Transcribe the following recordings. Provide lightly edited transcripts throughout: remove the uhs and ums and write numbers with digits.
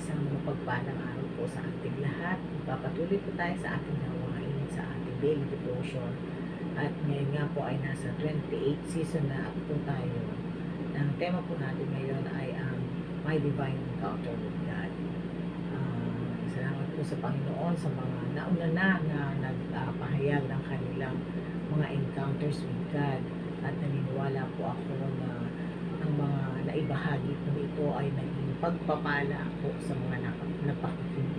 Isang mapagpalang araw po sa ating lahat. Papatuloy po tayo sa ating gawain sa ating daily devotion. At ngayon nga po ay nasa 28th season na po tayo. Ang tema po natin ngayon ay ang My Divine Encounter with God. Salamat po sa Panginoon sa mga nauna na nagpahayag ng kanilang mga encounters with God. At naniniwala po ako na ang mga naibahagi po ito ay naging pagpapala po sa mga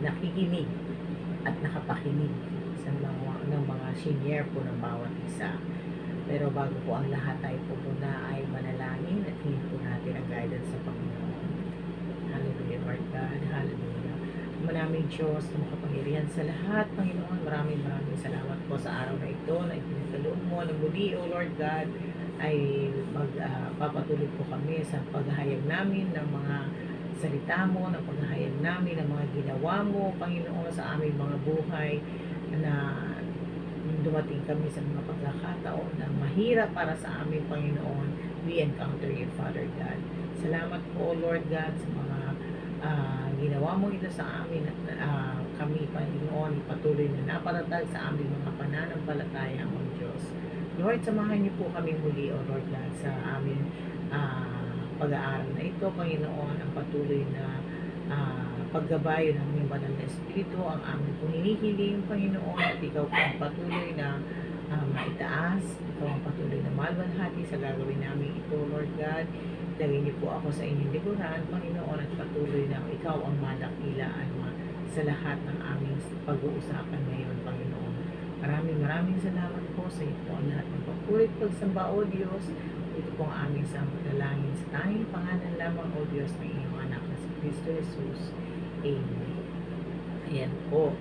nakikinig at nakapakinig sa mga senior po ng bawat isa. Pero bago po ang lahat, tayo po muna ay manalangin at hingin po natin ang guidance sa Panginoon. Hallelujah, Lord God. Hallelujah. Maraming Diyos na makapangyarihan sa lahat, Panginoon. Maraming salamat po sa araw na ito na ipinagkaloob mo na muli, O Lord God, ay magpapatuloy po kami sa paghahayag namin ng mga salita mo, ng paghahayag namin ng mga ginawa mo, Panginoon, sa aming mga buhay, na dumating kami sa mga pagkakataon na mahirap para sa aming Panginoon. We encounter you, Father God. Salamat po, Lord God, sa mga ginawa mo ito sa amin at kami, Panginoon, patuloy na napatatag sa aming mga pananampalataya, O Diyos. Lord, samahan niyo po kami muli, O Lord God, sa aming pag-aaral na ito, Panginoon, ang patuloy na paggabayo ng aming banal na Espiritu, ang aming pong hinihiling, Panginoon, at ikaw po ang patuloy na maitaas, ikaw ang patuloy na malwalhati sa gagawin namin ito, Lord God. Lagay niyo po ako sa inyong likuran, Panginoon, at patuloy na ikaw ang madakilaan sa lahat ng aming pag-uusapan ngayon, Panginoon. Maraming salamat po sa iyo po ang lahat ng papurit pagsamba, O Diyos. Ito po ang aming samputalangin sa tanging pangalan lamang, O Diyos, ng iyong anak na si Kristo Jesus. Amen. Ayan po.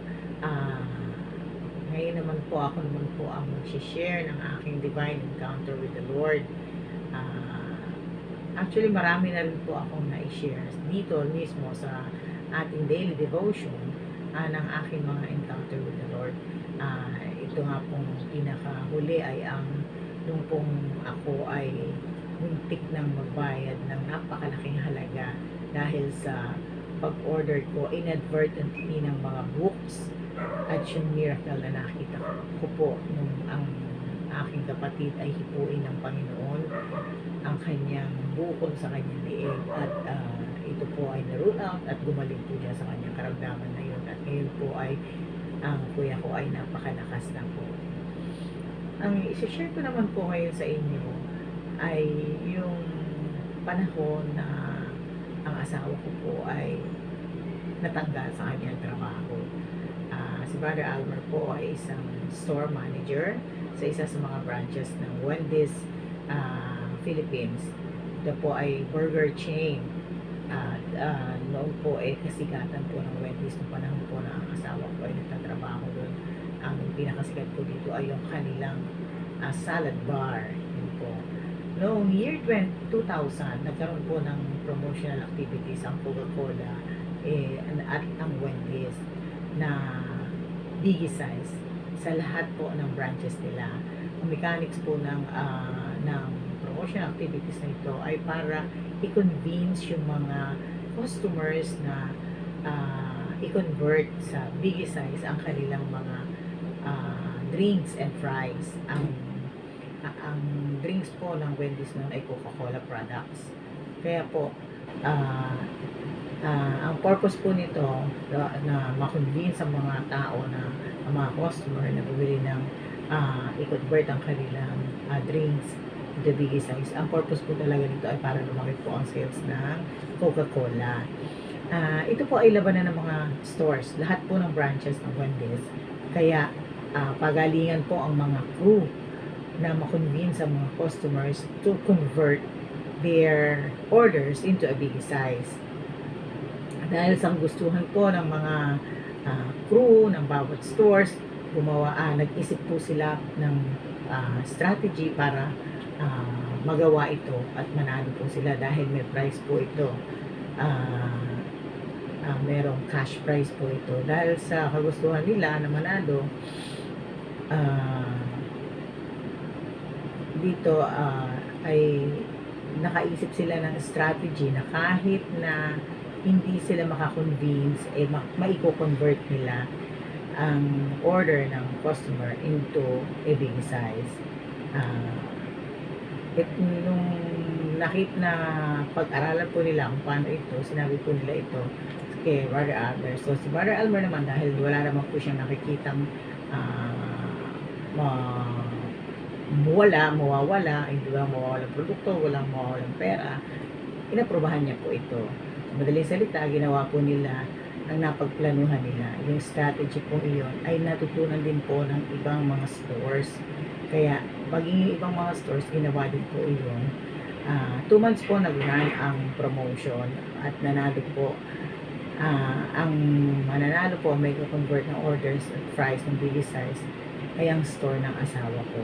Ngayon naman po, ako naman po ang mag-share ng aking divine encounter with the Lord. Actually, marami na rin po akong na-share dito mismo sa ating daily devotion ng aking mga encounter with the Lord. Ito nga pong pinakahuli ay ang nung pong ako ay muntik ng magbayad ng napakalaking halaga dahil sa pag-order ko inadvertently ng mga books at yung miracle na nakita ko po nung ang aking kapatid ay hipuin ng Panginoon ang kanyang bukol sa kanyang liig at ito po ay na-rule out at gumaling po niya sa kanyang karamdaman na yun at ngayon po ay ang kuya ko ay napakalakas na po. Ang isi-share ko naman po ngayon sa inyo ay yung panahon na ang asawa ko po ay natanggal sa kanyang trabaho. Si Brother Almer po ay isang store manager sa isa sa mga branches ng Wendy's Philippines. Ito po ay burger chain. Noon po ay kasigatan po ng Wendy's noong panahon po na ang asawa ko ay nagtatrabaho doon. Ang pinakasikat po dito ay yung kanilang salad bar. Yun po. Noong year 2000, nagkaroon po ng promotional activities ang Coca-Cola at ang Wendy's na biggie size sa lahat po ng branches nila. Ang mechanics po ng promotional activities na ito ay para i-convince yung mga customers na i-convert sa biggie size ang kanilang mga drinks and fries. Ang drinks po ng Wendy's noon ay Coca-Cola products. Kaya po, ang purpose po nito na ma-convince ang mga tao na ang mga customer na bumili ng i-convert ang kanilang drinks to biggie size. Ang purpose po talaga nito ay para lumaki po ang sales ng Coca-Cola. Ito po ay labanan ng mga stores, lahat po ng branches ng Wendy's. Kaya pagalingan po ang mga crew na ma-convince ang mga customers to convert their orders into a biggie size. Dahil sa gustuhan po ng mga crew ng bawat stores, nag-isip po sila ng strategy para magawa ito at manalo po sila dahil may price po ito. Merong cash prize po ito. Dahil sa kagustuhan nila na manalo, dito ay nakaisip sila ng strategy na kahit na hindi sila makakonvince, maiko-convert nila ang order ng customer into a big size. Nung na pag-aralan po nila kung paano ito, sinabi po nila ito kay Brother Albert. So si Brother Albert naman, dahil wala naman po siyang nakikitang mawawala, hindi ba mawawalang produkto, walang mawawalang pera, inaprobahan niya po ito. Madaling salita, ginawa po nila ang napagplanuhan nila. Yung strategy po iyon ay natutunan din po ng ibang mga stores. Kaya, maging ibang mga stores, ginawa din po iyon. 2 months po nag-run ang promotion at nanalo po. Ang mananalo po, may convert ng orders at price ng big size ay ang store ng asawa ko.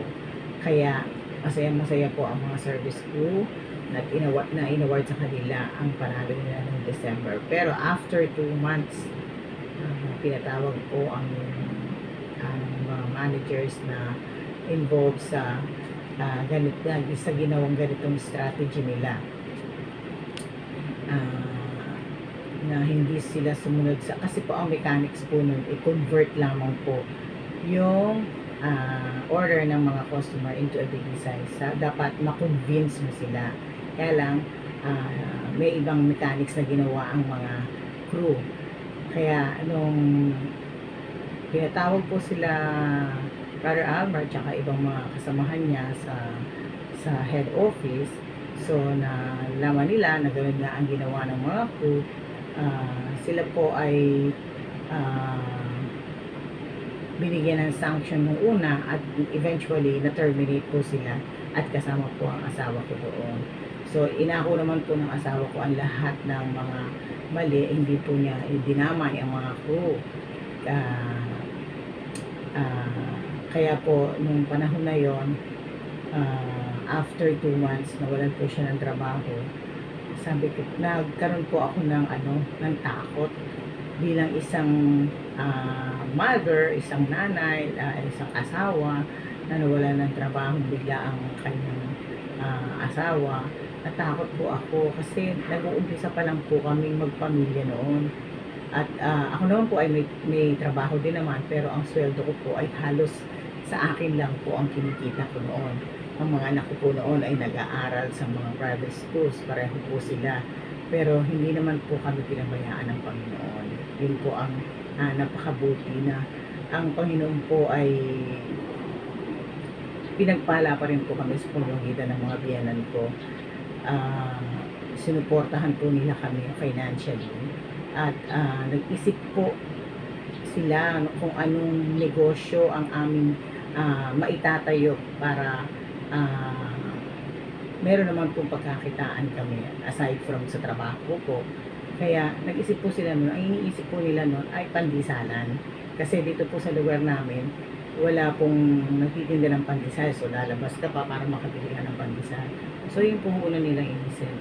Kaya, masaya po ang mga service crew na inaward sa kanila ang panalo nila noong December. Pero after 2 months, pinatawag po ang mga managers na involved sa sa ginawang ganitong strategy nila, na hindi sila sumunod sa, kasi po ang mechanics po nun, i-convert lamang po yung order ng mga customer into a big size. Dapat ma-convince mo sila. Kaya lang, may ibang mechanics na ginawa ang mga crew. Kaya, nung pinatawag po sila Brother Albert tsaka ibang mga kasamahan niya sa head office, so nalaman nila na gano'n nga ang ginawa ng mga crew, sila po ay binigyan ng sanction nung una at eventually na-terminate po sila at kasama po ang asawa ko doon. So, inako naman po ng asawa ko ang lahat ng mga mali, hindi po niya dinamay ang mga crew. Kaya po, nung panahon na yon, after 2 months, nawalan po siya ng trabaho. Sabi ko, nagkaroon po ako ng takot bilang isang mother, isang nanay, isang asawa na nawalan ng trabaho bigla ang kanyang asawa. Natakot po ako kasi nag-uumpisa pa lang po kaming magpamilya noon. At ako naman po ay may trabaho din naman, pero ang sweldo ko po ay halos sa akin lang po ang kinikita ko noon. Ang mga anak ko po noon ay nag-aaral sa mga private schools, pareho po sila. Pero hindi naman po kami pinabayaan ng Panginoon. Yun po ang napakabuti na ang Panginoon po ay pinagpala pa rin po kami sa pamamagitan ng mga biyanan ko. Sinuportahan po nila kami financially. At nag-isip po sila kung anong negosyo ang aming maitatayo para meron naman pong pagkakitaan kami aside from sa trabaho ko. Kaya nag-isip po sila noon, ang iniisip po nila noon ay pandisalan. Kasi dito po sa lugar namin, wala pong nagtitinda ng pandesal. So lalabas ka pa para makabili ka ng pandesal. So yun po una nilang inisip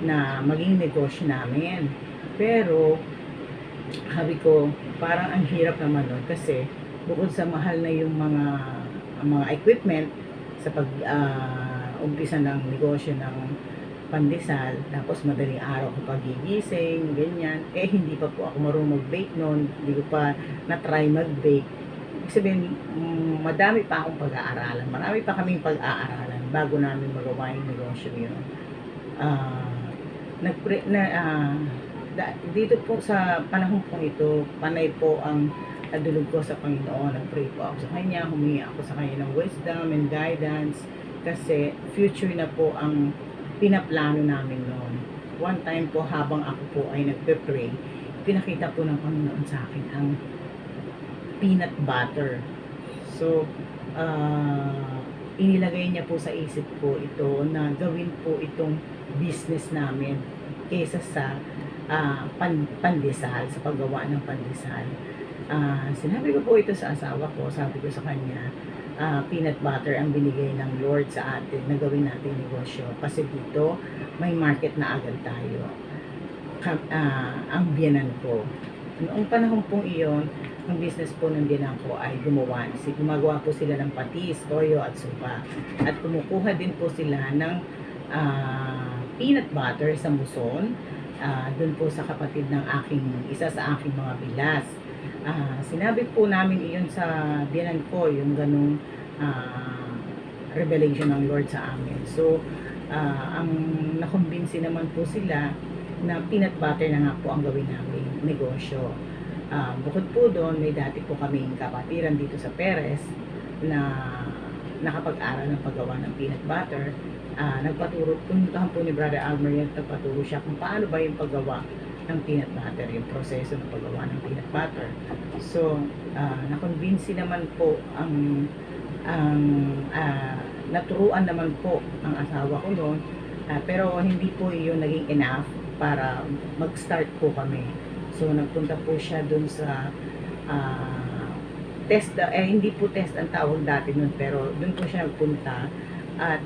na maging negosyo namin. Pero sabi ko, parang ang hirap naman nun kasi bukod sa mahal na yung mga equipment sa pag umpisa ng negosyo ng pandesal, tapos madaling araw ko pagigising, ganyan, hindi pa po ako marunong mag-bake noon, hindi ko pa na-try mag-bake. Ibig sabihin, madami pa akong pag-aaralan, marami pa kaming pag-aaralan bago namin magawa yung negosyo yun. Dito po sa panahon po ito, panay po ang nadulog ko sa Panginoon. Nag-pray po ako sa Kanya, humingi ako sa Kanya ng wisdom and guidance, kasi future na po ang pinaplano namin noon. One time po, habang ako po ay nagpe-pray, pinakita po ng Panginoon sa akin ang peanut butter. So, inilagay niya po sa isip ko ito na gawin po itong business namin kaysa sa pandesal, sa paggawa ng pandesal. Sinabi ko po ito sa asawa ko, sabi ko sa kanya, peanut butter ang binigay ng Lord sa atin na gawin natin negosyo kasi dito may market na agad tayo. Ang biyanan ko, noong panahon pong iyon, ang business po ng biyanan ko ay gumagawa po sila ng patis, toyo at supa, at kumukuha din po sila ng peanut butter sa Muson. doon po sa kapatid ng isa sa aking mga bilas. Sinabi po namin iyon sa biyanan ko, yung ganung revelation ng Lord sa amin. So, ang nakumbinsi naman po sila na peanut butter na nga po ang gawin namin negosyo. Bukod po doon, may dati po kaming kapatiran dito sa Perez na nakapag-aral ng paggawa ng peanut butter. Puntahan po ni Brother Almer yan, nagpaturo siya kung paano ba yung paggawa ng peanut butter, yung proseso ng paggawa ng peanut butter. So, nakonvinsi naman po naturuan naman po ang asawa ko noon, pero hindi po yun naging enough para mag-start po kami. So, nagpunta po siya dun sa hindi po test ang tawag dati nun, pero dun po siya nagpunta at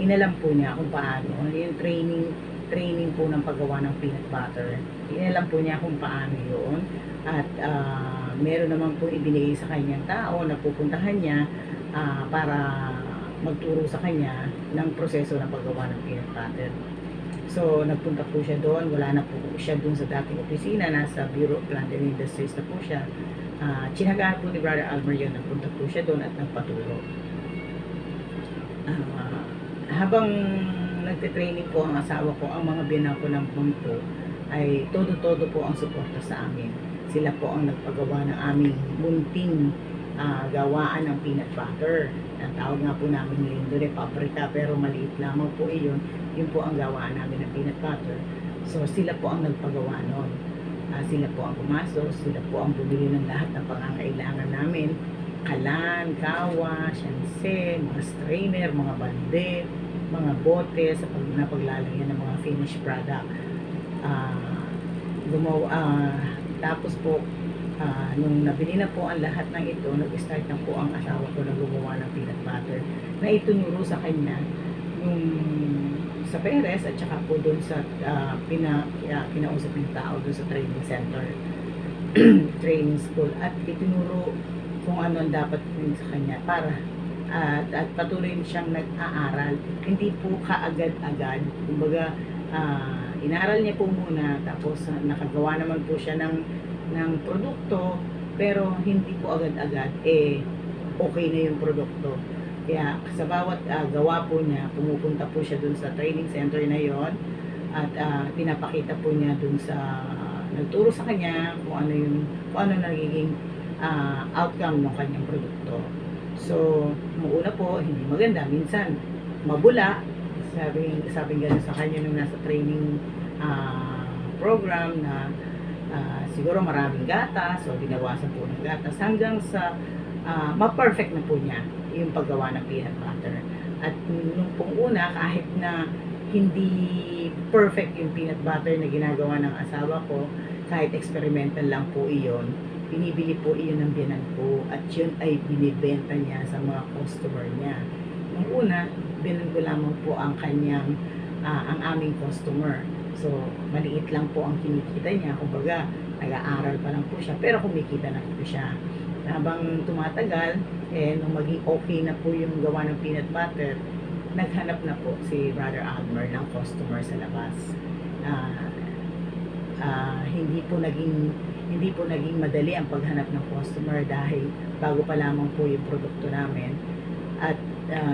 inalam po niya kung paano, yung training po ng paggawa ng peanut butter. Inalam po niya kung paano yun at meron naman po ibinigay sa kanyang tao na pupuntahan niya para magturo sa kanya ng proseso ng paggawa ng peanut butter. So, nagpunta po siya doon. Wala na po siya doon sa dating opisina. Nasa Bureau of Plant and Industries na po siya. Tsinagaan po ni Brother Almer yun. Nagpunta po siya doon at nagpaturo. Habang nagte-training po ang asawa ko, ang mga biyanan ko ng punto ay todo-todo po ang suporta sa amin. Sila po ang nagpagawa ng aming munting gawaan ng peanut butter. Ang tawag nga po namin ngayon doon paprika, pero maliit lamang po iyon. Yun po ang gawaan namin ng peanut butter. So, sila po ang nagpagawa noon. Sila po ang pumasok, sila po ang bumili ng lahat ng pangangailangan namin. Kalan, kawa, shanse, mga strainer, mga balde, mga bote sa napaglalagyan ng mga finished product. Tapos po, nung nabili na po ang lahat ng ito, nag-start na po ang asawa ko na gumawa ng peanut butter na itunuro sa kanya yung sa Perez at saka po doon sa kinausap ng tao doon sa training center training school at itinuro kung ano ang dapat gawin sa kanya para at patuloy siyang nag-aaral, hindi po kaagad-agad, kumbaga inaral niya po muna tapos nakagawa naman po siya ng produkto, pero hindi po agad-agad okay na yung produkto. Kaya sa bawat gawa po niya, pumupunta po siya dun sa training center na yon at pinapakita po niya dun sa nagturo sa kanya kung ano nagiging outcome ng kanyang produkto. So, una po, hindi maganda, minsan mabula, sabing gano'n sa kanya nung nasa training program na siguro maraming gatas, so dinawasan po ng gatas hanggang sa ma-perfect na po niya yung paggawa ng peanut butter. At nung pong una, kahit na hindi perfect yung peanut butter na ginagawa ng asawa ko, kahit experimental lang po iyon, binibili po iyon ng biyanan ko at yun ay binibenta niya sa mga customer niya. Nung una, biyanan ko lamang po ang aming customer. So, maliit lang po ang kinikita niya. Kumbaga, nag-aaral pa lang po siya, pero kumikita na po siya. Habang tumatagal, nung maging okay na po yung gawa ng peanut butter, naghanap na po si Brother Almer ng customer sa labas. Hindi po naging madali ang paghanap ng customer dahil bago pa lamang po yung produkto namin at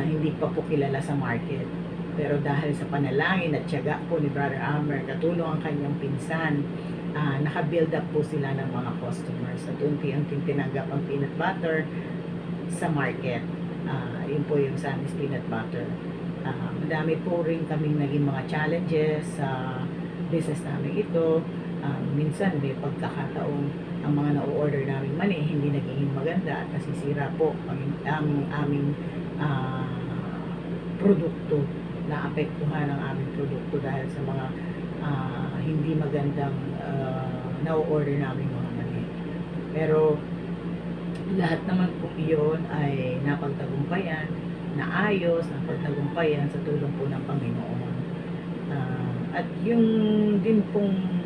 hindi pa po kilala sa market. Pero dahil sa panalangin at tiyaga po ni Brother Almer, katulong ang kanyang pinsan, naka-build up po sila ng mga customers at unti-unting tinanggap ang peanut butter sa market. Yun po yung Sunny's Peanut Butter. Madami po rin kaming naging mga challenges sa business namin ito. Minsan may pagkakataong ang mga na-order namin mani hindi nagiging maganda at nasisira po ang aming produkto, naapektuhan ang aming produkto dahil sa mga hindi magandang na-order namin mga mani. Pero lahat naman po iyon ay napagtagumpayan, naayos, napagtagumpayan sa tulong po ng Panginoon. At yung din pong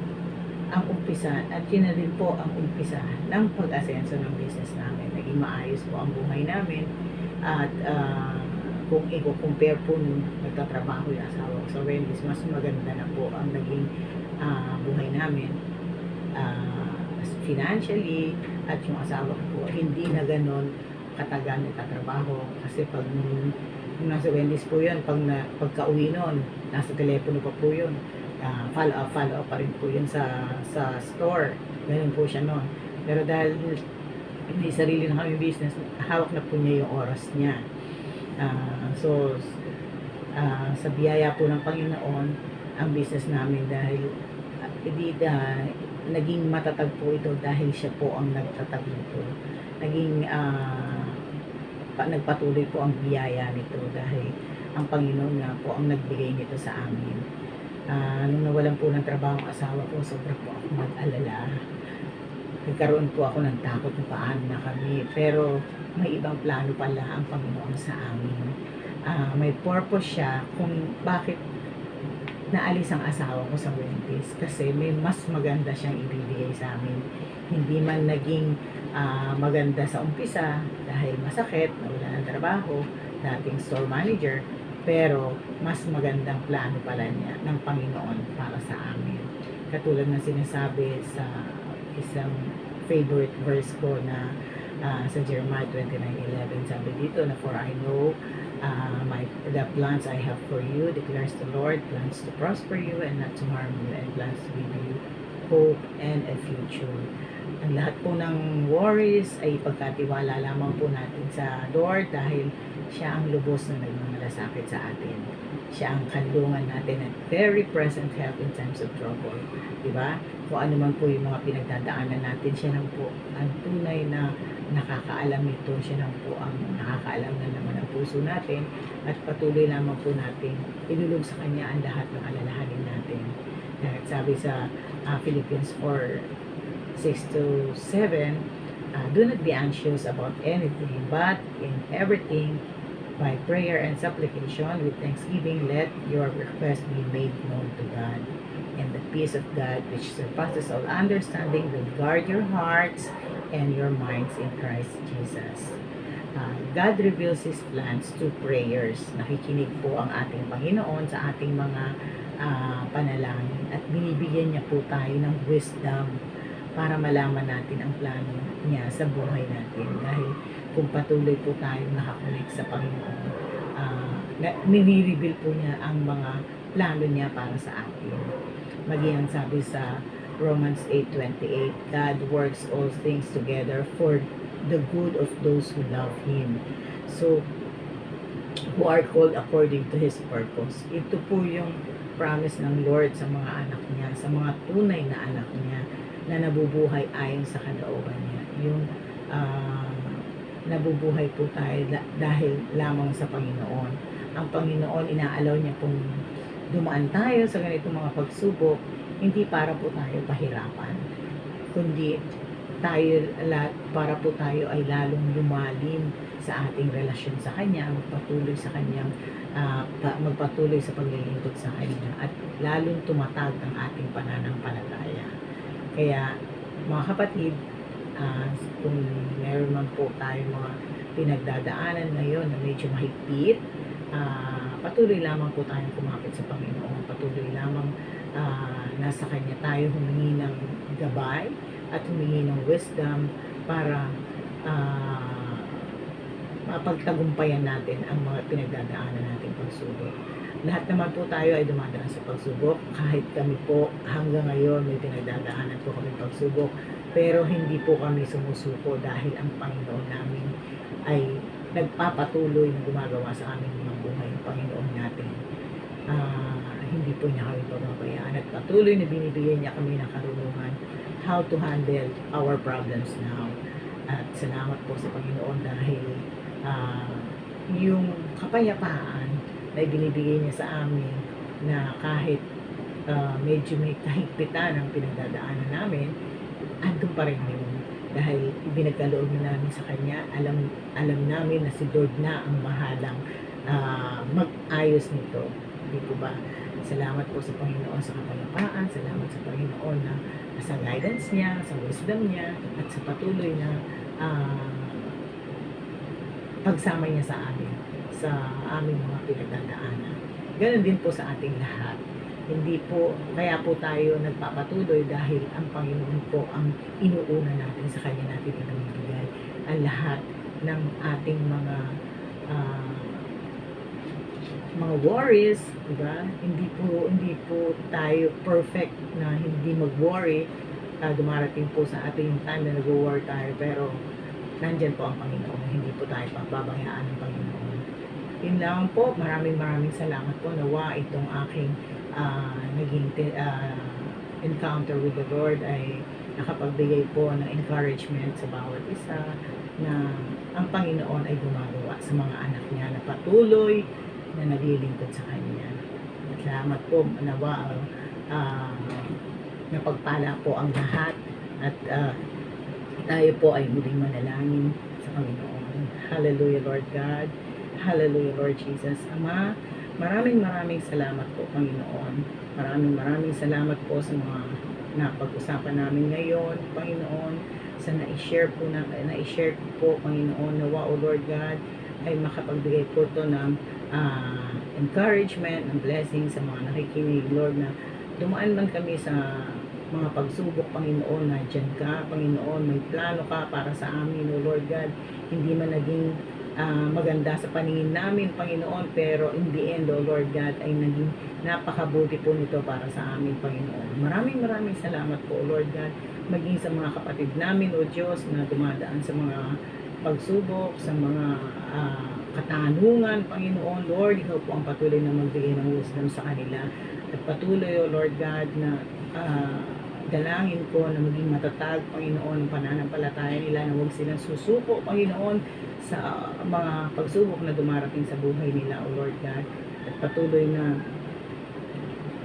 ang umpisa, at yun na din po ang umpisa ng pag-asenso ng business namin. Naging maayos po ang buhay namin at kung i-compare po nung nagtatrabaho yung asawa ko sa Wendy's, mas maganda na po ang naging buhay namin financially, at yung asawa ko po hindi na ganon katagal nagtatrabaho, kasi pag nung nasa Wendy's po yun, pagka-uwi nun, nasa telepono pa po yun, follow up pa rin po yun sa store, ganun po siya nun. Pero dahil may sarili na kami business, hawak na po niya yung oras niya. Sa biyaya po ng Panginoon, ang business namin, dahil naging matatag po ito dahil siya po ang nagtatag nito. Nagpatuloy po ang biyaya nito dahil ang Panginoon nga po ang nagbigay nito sa amin. Nung nawalan po ng trabaho ang asawa ko, sobra po ako nag-alala. Nagkaroon po ako ng takot kung paano na kami. Pero may ibang plano pala ang Panginoon sa amin. May purpose siya kung bakit naalis ang asawa ko sa Wendy's, kasi may mas maganda siyang ibibigay sa amin. Hindi man naging maganda sa umpisa dahil masakit, nawala ng trabaho, dating store manager, pero mas magandang plano pala niya ng Panginoon para sa amin. Katulad ng sinasabi sa isang favorite verse ko na sa Jeremiah 29:11, sabi dito na, "For I know the plans I have for you, declares the Lord, plans to prosper you and not to harm you, and plans to give you hope and a future." Ang lahat po ng worries ay pagkatiwala lamang po natin sa Lord, dahil siya ang lubos na nagmamalasakit sa atin. Siya ang kanlungan natin at very present help in times of trouble. Diba? Kung ano man po yung mga pinagdadaanan natin, siya lang po ang tunay na nakakaalam nito. Siya lang po ang nakakaalam na naman ang puso natin, at patuloy lamang po natin ilulog sa Kanya ang lahat ng alalahanin natin. Dahil sabi sa Philippians 4:6-7, "Do not be anxious about anything, but in everything, by prayer and supplication, with thanksgiving, let your request be made known to God. And the peace of God, which surpasses all understanding, will guard your hearts and your minds in Christ Jesus." God reveals His plans through prayers. Nakikinig po ang ating Panginoon sa ating mga panalangin, at binibigyan niya po tayo ng wisdom para malaman natin ang plano niya sa buhay natin. Dahil kung patuloy po tayong nakakunik sa Panginoon, nire-reveal po niya ang mga plano niya para sa atin. Maging ang sabi sa Romans 8:28, "God works all things together for the good of those who love Him." So, who are called according to His purpose. Ito po yung promise ng Lord sa mga anak niya, sa mga tunay na anak niya, na nabubuhay ayon sa kalooban niya. Yung nabubuhay po tayo dahil lamang sa Panginoon. Ang Panginoon, inaalaw niya pong dumaan tayo sa ganitong mga pagsubok, hindi para po tayo pahirapan, kundi para po tayo ay lalong lumalim sa ating relasyon sa Kanya, magpatuloy sa Kanyang magpatuloy sa paglilingkod sa Kanya, at lalong tumatag ang ating pananampalataya. Kaya mga kapatid, kung meron man po tayo mga pinagdadaanan ngayon na medyo mahigpit, patuloy lamang po tayong kumapit sa Panginoon. Patuloy lamang nasa Kanya tayo humingi ng gabay at humingi ng wisdom para mapagtagumpayan natin ang mga pinagdadaanan nating pagsubok. Lahat naman po tayo ay dumadaan sa pagsubok. Kahit kami po hanggang ngayon may pinagdadaanan po kami pagsubok, pero hindi po kami sumusuko, dahil ang Panginoon namin ay nagpapatuloy na gumagawa sa aming mga buhay. Ang Panginoon natin, hindi po niya kami pababayaan, at patuloy na binibigyan niya kami ng karunungan how to handle our problems now. At salamat po sa Panginoon, dahil yung kapayapaan na ibinibigay niya sa amin, na kahit medyo may kahigpitan ang pinagdadaanan namin, andun pa rin yun. Dahil ibinagkaloob na namin sa Kanya, alam namin na si Lord na ang bahalang mag-ayos nito. Hindi po ba? Salamat po sa Panginoon sa kapayapaan, salamat sa Panginoon na sa guidance niya, sa wisdom niya, at sa patuloy na pagsama niya sa amin. sa aming mga pinagdadaanan. Ganon din po sa ating lahat. Hindi po, kaya po tayo nagpapatuloy dahil ang Panginoon po ang inuuna natin, sa Kanya natin ibinibigay ang lahat ng ating ah, mga worries, diba? Hindi po tayo perfect na hindi mag-worry. Dumarating po sa atin yung time na nag-worry tayo, pero nandyan po ang Panginoon. Hindi po tayo pababayaan ng Panginoon. Yun lang po. Maraming salamat po. Nawa itong aking naging encounter with the Lord ay nakapagbigay po ng encouragement sa bawat isa na ang Panginoon ay gumagawa sa mga anak niya na patuloy na naglilingkod sa Kanya. Salamat po. Nawa napagpala po ang lahat at tayo po ay muling manalangin sa Panginoon. Hallelujah, Lord God. Hallelujah, Lord Jesus. Ama, maraming salamat po, Panginoon. Maraming salamat po sa mga napag-usapan namin ngayon, Panginoon, sa na-share ko po, Panginoon, nawa, O Lord God, ay makapagbigay po ito ng encouragement, ng blessing sa mga nakikinig, Lord, na dumaan man kami sa mga pagsubok, Panginoon, na dyan ka, Panginoon, may plano ka para sa amin, O Lord God, hindi man naging maganda sa paningin namin, Panginoon, pero in the end, O Lord God, ay naging napakabuti po nito para sa amin, Panginoon. Maraming salamat po, O Lord God, maging sa mga kapatid namin, O Diyos, na dumadaan sa mga pagsubok, sa mga katanungan, Panginoon, Lord, Ikaw po ang patuloy na magbigay ng wisdom sa kanila. At patuloy, O Lord God, na dalangin ko na maging matatag, Panginoon, ang pananampalataya nila, na huwag silang susuko, Panginoon, sa mga pagsubok na dumarating sa buhay nila, O Lord God. At patuloy na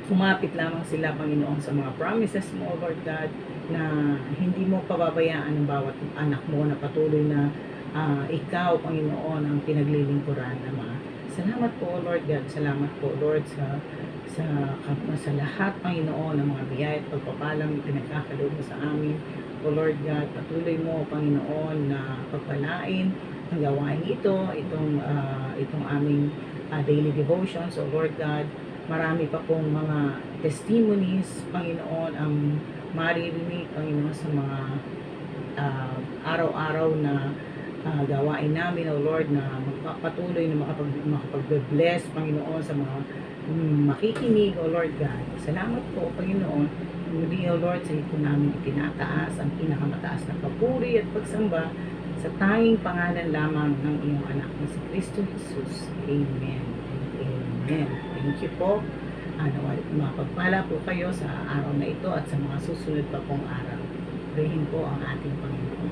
kumapit lamang sila, Panginoon, sa mga promises mo, O Lord God, na hindi mo pababayaan ang bawat anak mo, na patuloy na ikaw, Panginoon, ang pinaglilingkuran, Ama. Salamat po, Lord God. Salamat po, Lord, sa lahat, Panginoon, ng mga biyaya at pagpapalang pinagkakaloob mo sa amin. O Lord God, patuloy mo, Panginoon, na pagpalain ang gawain itong aming daily devotions. O Lord God, marami pa pong mga testimonies, Panginoon, ang maririnig, Panginoon, sa mga araw-araw na gawain namin, O Lord, na magpapatuloy na makapag-bless, Panginoon, sa mga makikinig, O Lord God. Salamat po, Panginoon. Muli, O Lord, sa ito namin itinataas ang pinakamataas na papuri at pagsamba sa tanging pangalan lamang ng iyong anak na si Kristo Jesus. Amen. Amen. Thank you po. Mapagpala po kayo sa araw na ito at sa mga susunod pa pong araw. Prayin po ang ating Panginoon.